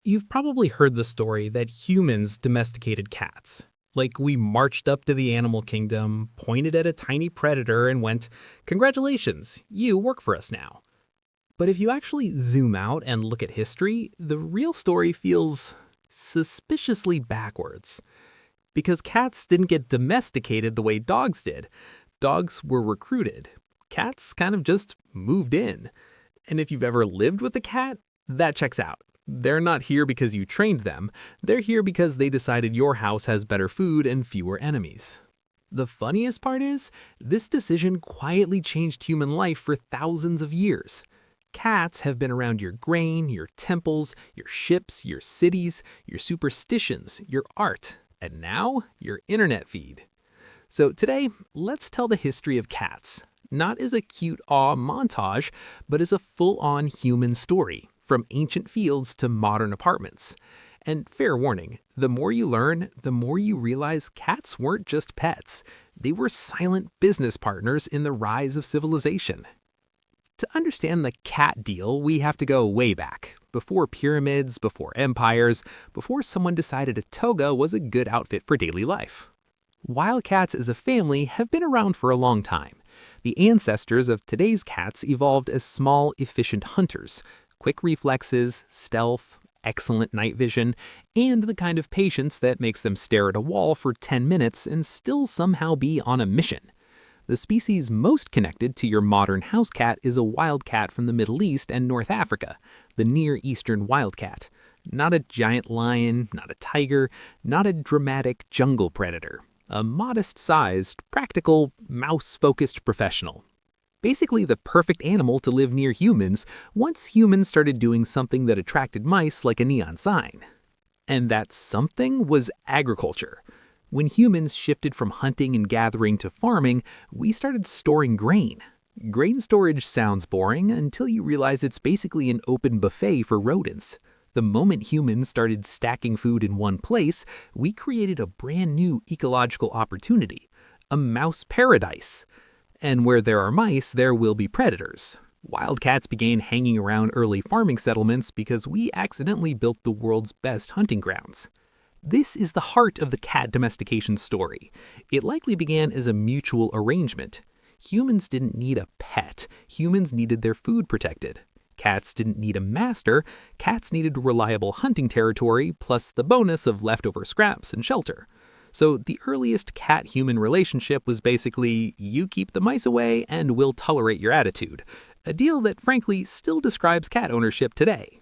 You've probably heard the story that humans domesticated cats. Like we marched up to the animal kingdom, pointed at a tiny predator, and went, "Congratulations, you work for us now." But if you actually zoom out and look at history, the real story feels suspiciously backwards. Because cats didn't get domesticated the way dogs did. Dogs were recruited. Cats kind of just moved in. And if you've ever lived with a cat, that checks out. They're not here because you trained them. They're here because they decided your house has better food and fewer enemies. The funniest part is, this decision quietly changed human life for thousands of years. Cats have been around your grain, your temples, your ships, your cities, your superstitions, your art, and now your internet feed. So today, let's tell the history of cats, not as a cute awe montage, but as a full-on human story, from ancient fields to modern apartments. And fair warning, the more you learn, the more you realize cats weren't just pets. They were silent business partners in the rise of civilization. To understand the cat deal, we have to go way back, before pyramids, before empires, before someone decided a toga was a good outfit for daily life. Wildcats as a family have been around for a long time. The ancestors of today's cats evolved as small, efficient hunters, quick reflexes, stealth, excellent night vision, and the kind of patience that makes them stare at a wall for 10 minutes and still somehow be on a mission. The species most connected to your modern house cat is a wildcat from the Middle East and North Africa, the Near Eastern wildcat. Not a giant lion, not a tiger, not a dramatic jungle predator. A modest-sized, practical, mouse-focused professional. Basically the perfect animal to live near humans once humans started doing something that attracted mice like a neon sign. And that something was agriculture. When humans shifted from hunting and gathering to farming, we started storing grain. Grain storage sounds boring until you realize it's basically an open buffet for rodents. The moment humans started stacking food in one place, we created a brand new ecological opportunity, a mouse paradise. And where there are mice, there will be predators. Wildcats began hanging around early farming settlements because we accidentally built the world's best hunting grounds. This is the heart of the cat domestication story. It likely began as a mutual arrangement. Humans didn't need a pet. Humans needed their food protected. Cats didn't need a master. Cats needed reliable hunting territory, plus the bonus of leftover scraps and shelter. So the earliest cat-human relationship was basically, you keep the mice away and we'll tolerate your attitude. A deal that frankly still describes cat ownership today.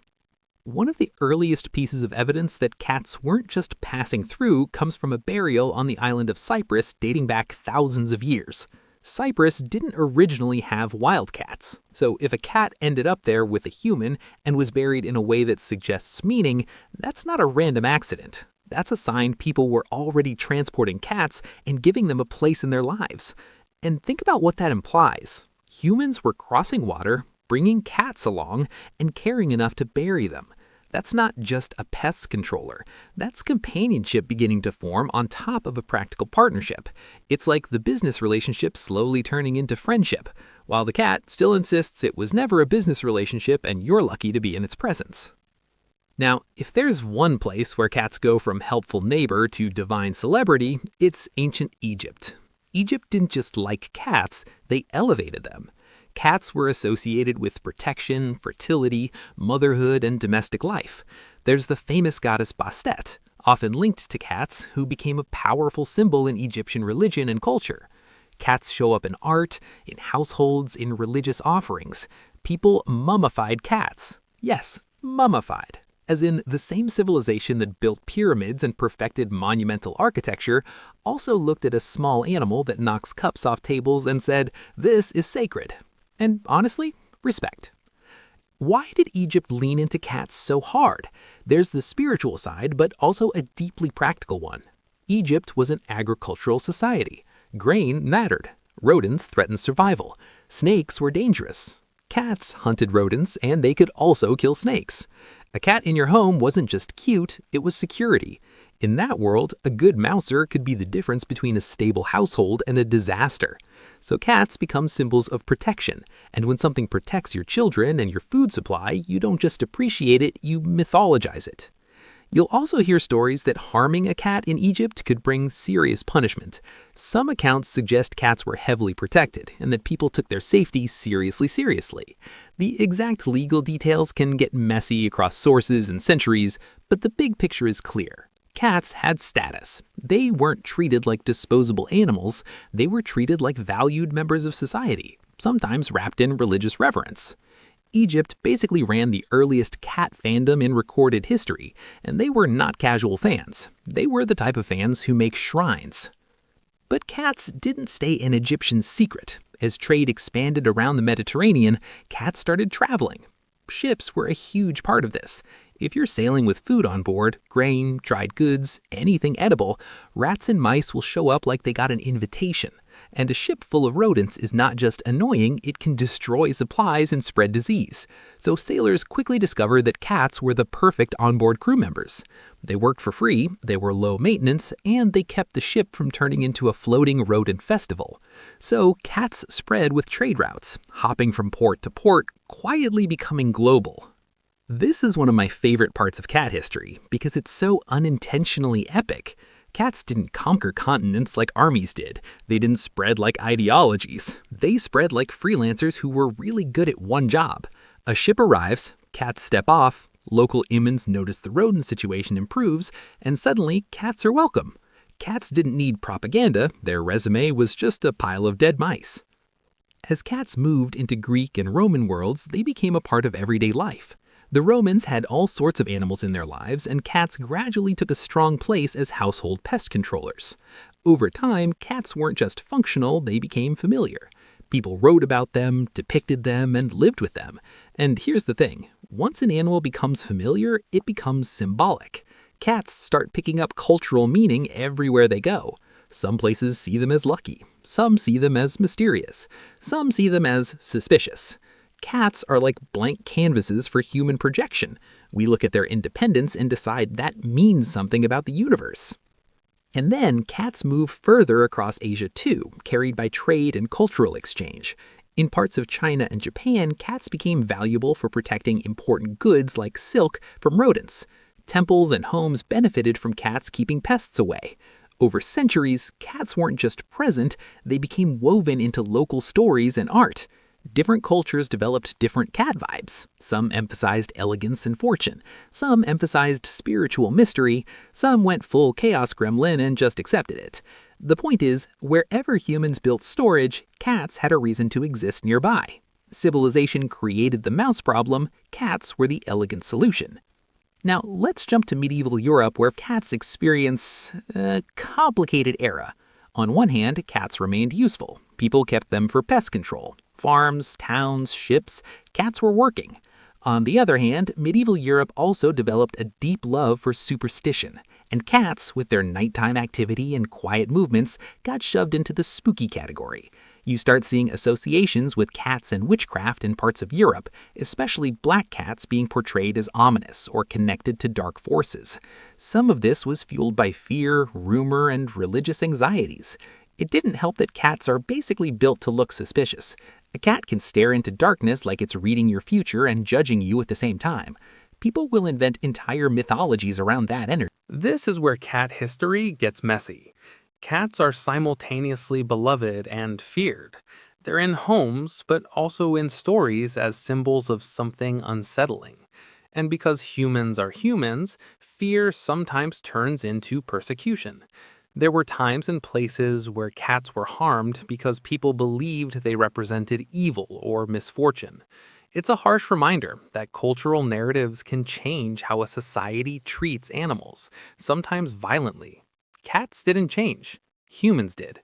One of the earliest pieces of evidence that cats weren't just passing through comes from a burial on the island of Cyprus dating back thousands of years. Cyprus didn't originally have wildcats, so if a cat ended up there with a human and was buried in a way that suggests meaning, that's not a random accident. That's a sign people were already transporting cats and giving them a place in their lives. And think about what that implies. Humans were crossing water, bringing cats along, and caring enough to bury them. That's not just a pest controller. That's companionship beginning to form on top of a practical partnership. It's like the business relationship slowly turning into friendship, while the cat still insists it was never a business relationship and you're lucky to be in its presence. Now, if there's one place where cats go from helpful neighbor to divine celebrity, it's ancient Egypt. Egypt didn't just like cats, they elevated them. Cats were associated with protection, fertility, motherhood, and domestic life. There's the famous goddess Bastet, often linked to cats, who became a powerful symbol in Egyptian religion and culture. Cats show up in art, in households, in religious offerings. People mummified cats. Yes, mummified. As in, the same civilization that built pyramids and perfected monumental architecture also looked at a small animal that knocks cups off tables and said, "This is sacred." And honestly, respect. Why did Egypt lean into cats so hard? There's the spiritual side, but also a deeply practical one. Egypt was an agricultural society. Grain mattered. Rodents threatened survival. Snakes were dangerous. Cats hunted rodents, and they could also kill snakes. A cat in your home wasn't just cute, it was security. In that world, a good mouser could be the difference between a stable household and a disaster. So cats become symbols of protection, and when something protects your children and your food supply, you don't just appreciate it, you mythologize it. You'll also hear stories that harming a cat in Egypt could bring serious punishment. Some accounts suggest cats were heavily protected and that people took their safety seriously. The exact legal details can get messy across sources and centuries, but the big picture is clear. Cats had status. They weren't treated like disposable animals, they were treated like valued members of society, sometimes wrapped in religious reverence. Egypt basically ran the earliest cat fandom in recorded history, and they were not casual fans. They were the type of fans who make shrines. But cats didn't stay an Egyptian secret. As trade expanded around the Mediterranean, cats started traveling. Ships were a huge part of this. If you're sailing with food on board, grain, dried goods, anything edible, rats and mice will show up like they got an invitation. And a ship full of rodents is not just annoying, it can destroy supplies and spread disease. So sailors quickly discovered that cats were the perfect onboard crew members. They worked for free, they were low maintenance, and they kept the ship from turning into a floating rodent festival. So cats spread with trade routes, hopping from port to port, quietly becoming global. This is one of my favorite parts of cat history because it's so unintentionally epic. Cats didn't conquer continents like armies did. They didn't spread like ideologies. They spread like freelancers who were really good at one job. A ship arrives, cats step off, local imams notice the rodent situation improves, and suddenly cats are welcome. Cats didn't need propaganda, their resume was just a pile of dead mice. As cats moved into Greek and Roman worlds, they became a part of everyday life. The Romans had all sorts of animals in their lives, and cats gradually took a strong place as household pest controllers. Over time, cats weren't just functional, they became familiar. People wrote about them, depicted them, and lived with them. And here's the thing, once an animal becomes familiar, it becomes symbolic. Cats start picking up cultural meaning everywhere they go. Some places see them as lucky, some see them as mysterious, some see them as suspicious. Cats are like blank canvases for human projection. We look at their independence and decide that means something about the universe. And then cats move further across Asia too, carried by trade and cultural exchange. In parts of China and Japan, cats became valuable for protecting important goods like silk from rodents. Temples and homes benefited from cats keeping pests away. Over centuries, cats weren't just present, they became woven into local stories and art. Different cultures developed different cat vibes. Some emphasized elegance and fortune. Some emphasized spiritual mystery. Some went full chaos gremlin and just accepted it. The point is, wherever humans built storage, cats had a reason to exist nearby. Civilization created the mouse problem, cats were the elegant solution. Now, let's jump to medieval Europe where cats experience a complicated era. On one hand, cats remained useful. People kept them for pest control. Farms, towns, ships, cats were working. On the other hand, medieval Europe also developed a deep love for superstition, and cats, with their nighttime activity and quiet movements, got shoved into the spooky category. You start seeing associations with cats and witchcraft in parts of Europe, especially black cats being portrayed as ominous or connected to dark forces. Some of this was fueled by fear, rumor, and religious anxieties. It didn't help that cats are basically built to look suspicious. A cat can stare into darkness like it's reading your future and judging you at the same time. People will invent entire mythologies around that energy. This is where cat history gets messy. Cats are simultaneously beloved and feared. They're in homes, but also in stories as symbols of something unsettling. And because humans are humans, fear sometimes turns into persecution. There were times and places where cats were harmed because people believed they represented evil or misfortune. It's a harsh reminder that cultural narratives can change how a society treats animals, sometimes violently. Cats didn't change, humans did.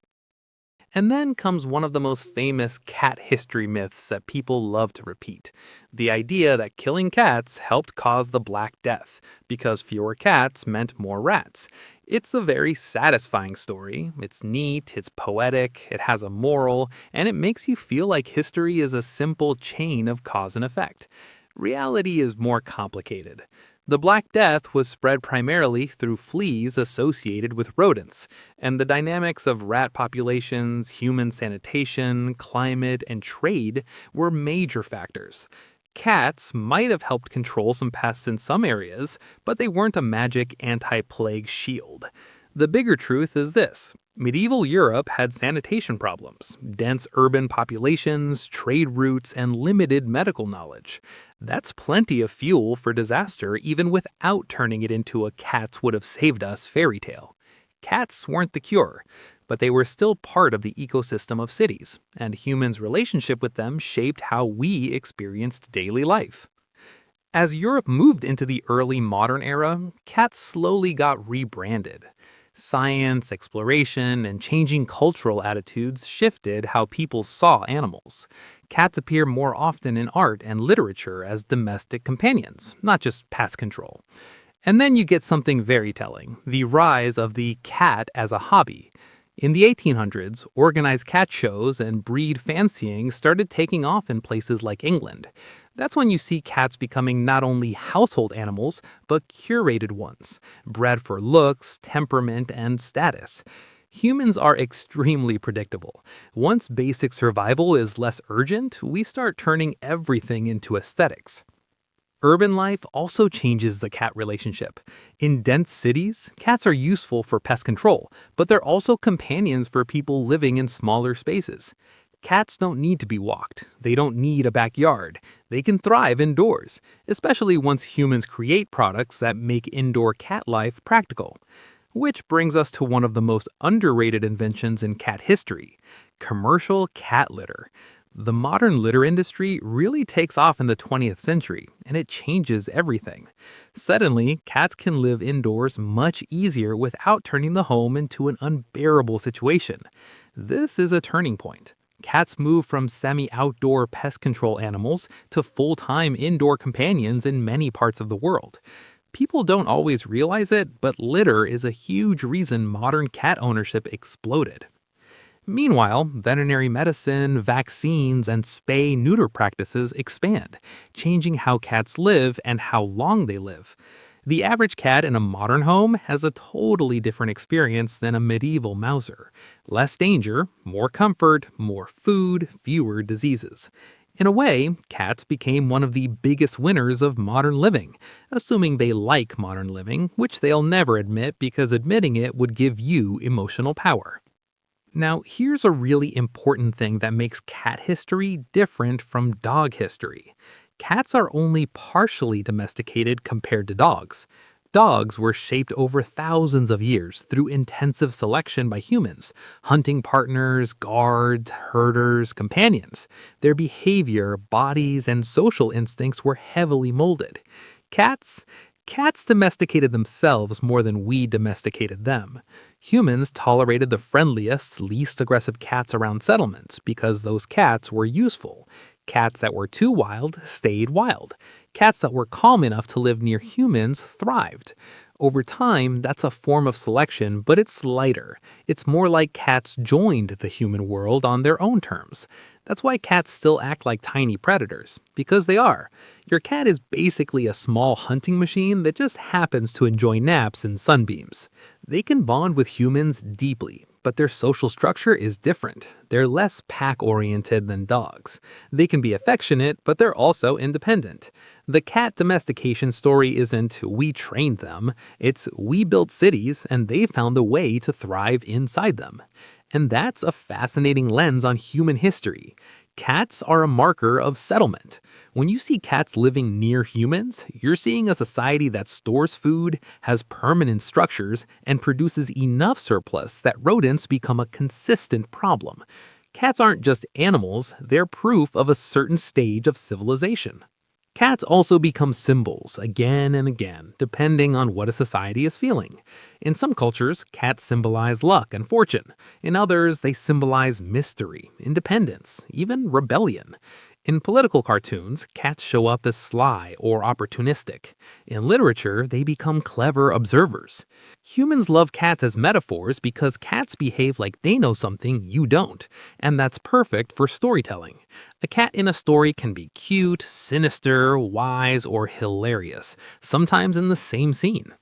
And then comes one of the most famous cat history myths that people love to repeat. The idea that killing cats helped cause the Black Death, because fewer cats meant more rats. It's a very satisfying story. It's neat, it's poetic, it has a moral, and it makes you feel like history is a simple chain of cause and effect. Reality is more complicated. The Black Death was spread primarily through fleas associated with rodents, and the dynamics of rat populations, human sanitation, climate, and trade were major factors. Cats might have helped control some pests in some areas, but they weren't a magic anti-plague shield. The bigger truth is this. Medieval Europe had sanitation problems, dense urban populations, trade routes, and limited medical knowledge. That's plenty of fuel for disaster even without turning it into a cats would have saved us fairy tale. Cats weren't the cure, but they were still part of the ecosystem of cities, and humans' relationship with them shaped how we experienced daily life. As Europe moved into the early modern era, cats slowly got rebranded. Science, exploration, and changing cultural attitudes shifted how people saw animals. Cats appear more often in art and literature as domestic companions, not just pest control. And then you get something very telling, the rise of the cat as a hobby. In the 1800s, organized cat shows and breed fancying started taking off in places like England. That's when you see cats becoming not only household animals, but curated ones, bred for looks, temperament, and status. Humans are extremely predictable. Once basic survival is less urgent, we start turning everything into aesthetics. Urban life also changes the cat relationship. In dense cities, cats are useful for pest control, but they're also companions for people living in smaller spaces. Cats don't need to be walked. They don't need a backyard. They can thrive indoors, especially once humans create products that make indoor cat life practical. Which brings us to one of the most underrated inventions in cat history, commercial cat litter. The modern litter industry really takes off in the 20th century, and it changes everything. Suddenly, cats can live indoors much easier without turning the home into an unbearable situation. This is a turning point. Cats move from semi-outdoor pest control animals to full-time indoor companions in many parts of the world. People don't always realize it, but litter is a huge reason modern cat ownership exploded. Meanwhile, veterinary medicine, vaccines, and spay-neuter practices expand, changing how cats live and how long they live. The average cat in a modern home has a totally different experience than a medieval mouser. Less danger, more comfort, more food, fewer diseases. In a way, cats became one of the biggest winners of modern living, assuming they like modern living, which they'll never admit because admitting it would give you emotional power. Now, here's a really important thing that makes cat history different from dog history. Cats are only partially domesticated compared to dogs. Dogs were shaped over thousands of years through intensive selection by humans, hunting partners, guards, herders, companions. Their behavior, bodies, and social instincts were heavily molded. Cats domesticated themselves more than we domesticated them. Humans tolerated the friendliest, least aggressive cats around settlements because those cats were useful. Cats that were too wild stayed wild. Cats that were calm enough to live near humans thrived. Over time, that's a form of selection, but it's lighter. It's more like cats joined the human world on their own terms. That's why cats still act like tiny predators, because they are. Your cat is basically a small hunting machine that just happens to enjoy naps and sunbeams. They can bond with humans deeply, but their social structure is different. They're less pack-oriented than dogs. They can be affectionate, but they're also independent. The cat domestication story isn't we trained them, it's we built cities and they found a way to thrive inside them. And that's a fascinating lens on human history. Cats are a marker of settlement. When you see cats living near humans, you're seeing a society that stores food, has permanent structures, and produces enough surplus that rodents become a consistent problem. Cats aren't just animals, they're proof of a certain stage of civilization. Cats also become symbols again and again, depending on what a society is feeling. In some cultures, cats symbolize luck and fortune. In others, they symbolize mystery, independence, even rebellion. In political cartoons, cats show up as sly or opportunistic. In literature, they become clever observers. Humans love cats as metaphors because cats behave like they know something you don't, and that's perfect for storytelling. A cat in a story can be cute, sinister, wise, or hilarious, sometimes in the same scene.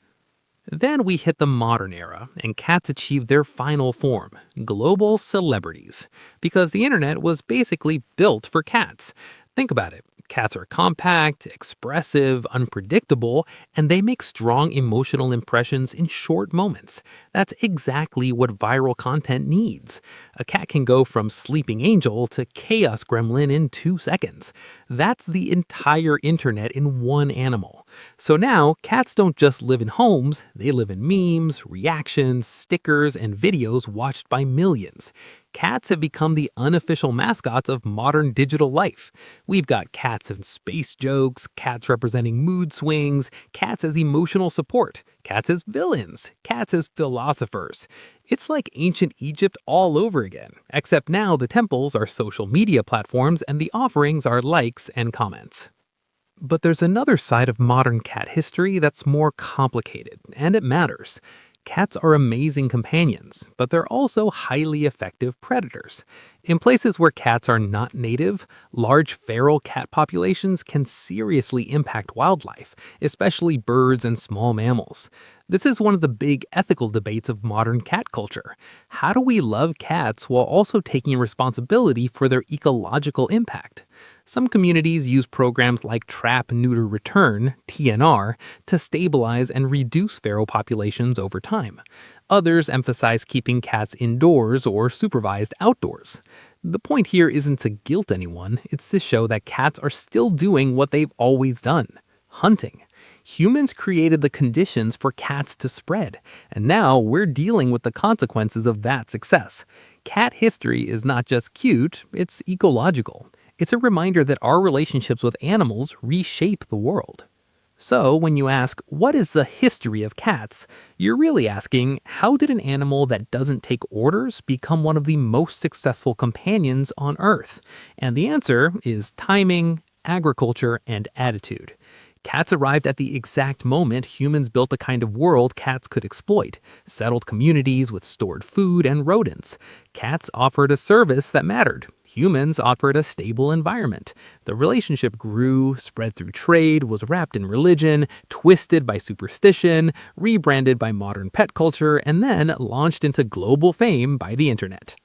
Then we hit the modern era, and cats achieved their final form, global celebrities, because the internet was basically built for cats. Think about it. Cats are compact, expressive, unpredictable, and they make strong emotional impressions in short moments. That's exactly what viral content needs. A cat can go from sleeping angel to chaos gremlin in 2 seconds. That's the entire internet in one animal. So now, cats don't just live in homes, they live in memes, reactions, stickers, and videos watched by millions. Cats have become the unofficial mascots of modern digital life. We've got cats in space jokes, cats representing mood swings, cats as emotional support, cats as villains, cats as philosophers. It's like ancient Egypt all over again, except now the temples are social media platforms and the offerings are likes and comments. But there's another side of modern cat history that's more complicated, and it matters. Cats are amazing companions, but they're also highly effective predators. In places where cats are not native, large feral cat populations can seriously impact wildlife, especially birds and small mammals. This is one of the big ethical debates of modern cat culture. How do we love cats while also taking responsibility for their ecological impact? Some communities use programs like Trap, Neuter, Return (TNR) to stabilize and reduce feral populations over time. Others emphasize keeping cats indoors or supervised outdoors. The point here isn't to guilt anyone, it's to show that cats are still doing what they've always done: hunting. Humans created the conditions for cats to spread, and now we're dealing with the consequences of that success. Cat history is not just cute, it's ecological. It's a reminder that our relationships with animals reshape the world. So, when you ask, what is the history of cats? You're really asking, how did an animal that doesn't take orders become one of the most successful companions on Earth? And the answer is timing, agriculture, and attitude. Cats arrived at the exact moment humans built the kind of world cats could exploit: settled communities with stored food and rodents. Cats offered a service that mattered. Humans offered a stable environment. The relationship grew, spread through trade, was wrapped in religion, twisted by superstition, rebranded by modern pet culture, and then launched into global fame by the internet.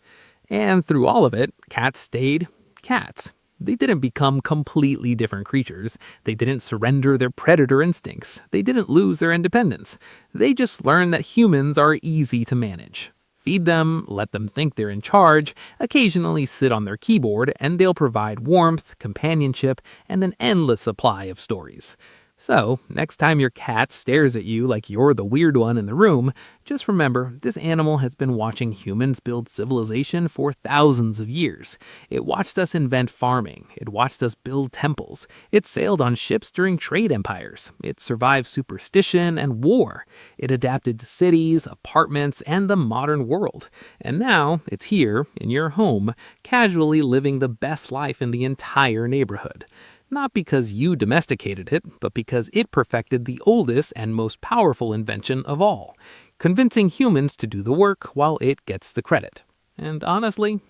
And through all of it, cats stayed cats. They didn't become completely different creatures. They didn't surrender their predator instincts. They didn't lose their independence. They just learned that humans are easy to manage. Feed them, let them think they're in charge, occasionally sit on their keyboard, and they'll provide warmth, companionship, and an endless supply of stories. So, next time your cat stares at you like you're the weird one in the room, just remember this animal has been watching humans build civilization for thousands of years. It watched us invent farming. It watched us build temples. It sailed on ships during trade empires. It survived superstition and war. It adapted to cities, apartments, and the modern world. And now it's here, in your home, casually living the best life in the entire neighborhood. Not because you domesticated it, but because it perfected the oldest and most powerful invention of all, convincing humans to do the work while it gets the credit. And honestly,